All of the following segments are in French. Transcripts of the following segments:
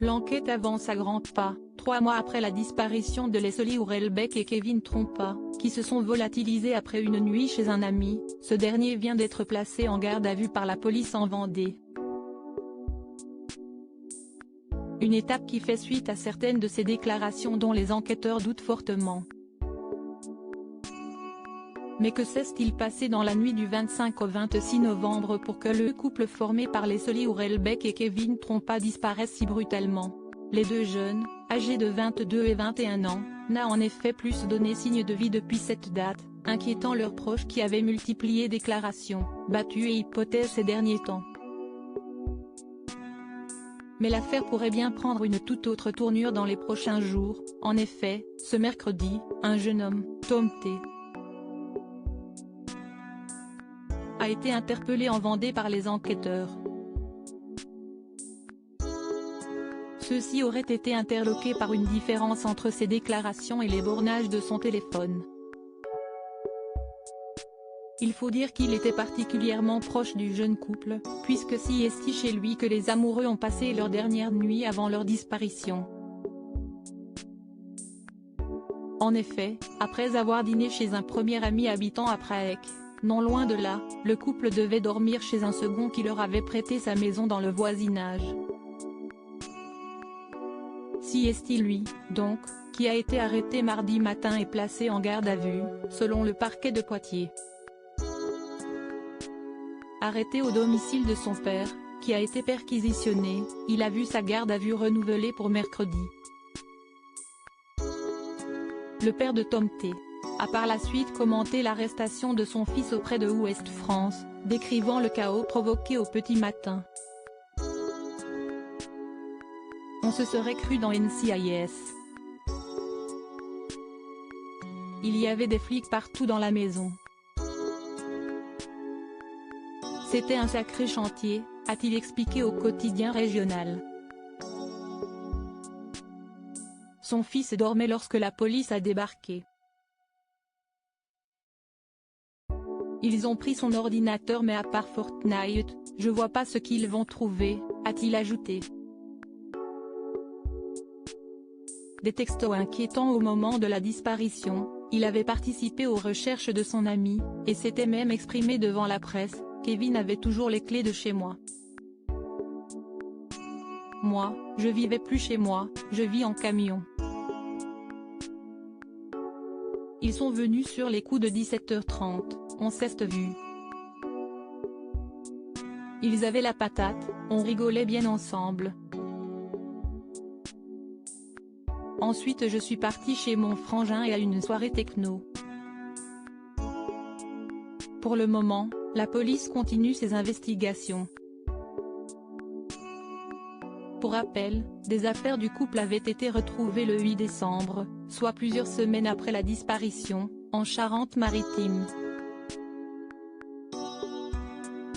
L'enquête avance à grands pas, 3 mois après la disparition de Leslie Hurlbeck et Kevin Trompa, qui se sont volatilisés après une nuit chez un ami. Ce dernier vient d'être placé en garde à vue par la police en Vendée. Une étape qui fait suite à certaines de ses déclarations dont les enquêteurs doutent fortement. Mais que s'est-il passé dans la nuit du 25 au 26 novembre pour que le couple formé par Leslie Hurlbeck et Kevin Trompa disparaisse si brutalement? Les deux jeunes, âgés de 22 et 21 ans, n'a en effet plus donné signe de vie depuis cette date, inquiétant leurs proches qui avaient multiplié déclarations, battues et hypothèses ces derniers temps. Mais l'affaire pourrait bien prendre une toute autre tournure dans les prochains jours. En effet, ce mercredi, un jeune homme, Tom T., a été interpellé en Vendée par les enquêteurs. Ceux-ci auraient été interloqués par une différence entre ses déclarations et les bornages de son téléphone. Il faut dire qu'il était particulièrement proche du jeune couple, puisque c'est chez lui que les amoureux ont passé leur dernière nuit avant leur disparition. En effet, après avoir dîné chez un premier ami habitant à Prague, non loin de là, le couple devait dormir chez un second qui leur avait prêté sa maison dans le voisinage. C'est lui, donc, qui a été arrêté mardi matin et placé en garde à vue, selon le parquet de Poitiers. Arrêté au domicile de son père, qui a été perquisitionné, il a vu sa garde à vue renouvelée pour mercredi. Le père de Tom T. a par la suite commenté l'arrestation de son fils auprès de Ouest France, décrivant le chaos provoqué au petit matin. On se serait cru dans NCIS. Il y avait des flics partout dans la maison. C'était un sacré chantier, a-t-il expliqué au quotidien régional. Son fils dormait lorsque la police a débarqué. Ils ont pris son ordinateur mais à part Fortnite, je vois pas ce qu'ils vont trouver, a-t-il ajouté. Des textos inquiétants au moment de la disparition, il avait participé aux recherches de son ami, et s'était même exprimé devant la presse. Kevin avait toujours les clés de chez moi. Moi, je vivais plus chez moi, je vis en camion. Ils sont venus sur les coups de 17h30, on s'est vus. Ils avaient la patate, on rigolait bien ensemble. Ensuite je suis partie chez mon frangin et à une soirée techno. Pour le moment, la police continue ses investigations. Pour rappel, des affaires du couple avaient été retrouvées le 8 décembre, soit plusieurs semaines après la disparition, en Charente-Maritime.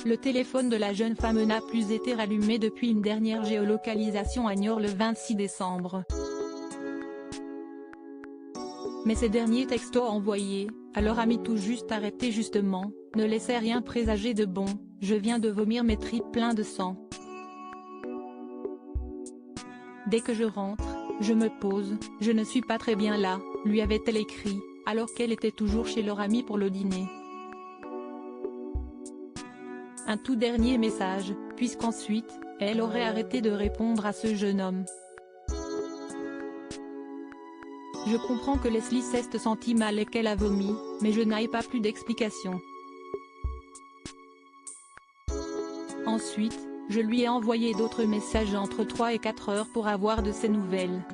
Le téléphone de la jeune femme n'a plus été rallumé depuis une dernière géolocalisation à Niort le 26 décembre. Mais ces derniers textos envoyés, à leur ami tout juste arrêté justement, ne laissaient rien présager de bon. Je viens de vomir mes tripes pleins de sang. Dès que je rentre, je me pose, je ne suis pas très bien là, lui avait-elle écrit, alors qu'elle était toujours chez leur ami pour le dîner. Un tout dernier message, puisqu'ensuite, elle aurait arrêté de répondre à ce jeune homme. Je comprends que Leslie s'est sentie mal et qu'elle a vomi, mais je n'ai pas plus d'explications. Ensuite, je lui ai envoyé d'autres messages entre 3 et 4 heures pour avoir de ses nouvelles.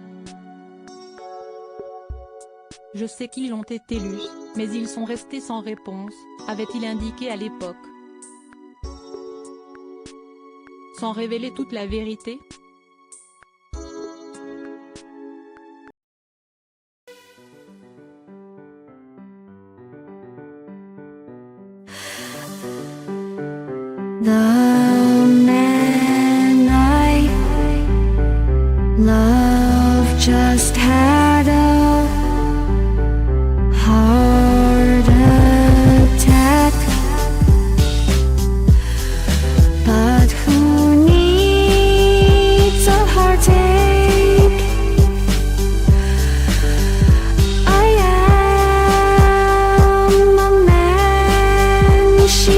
Je sais qu'ils ont été lus, mais ils sont restés sans réponse, avait-il indiqué à l'époque. Sans révéler toute la vérité. The man I love just had a heart attack, but who needs a heart attack? she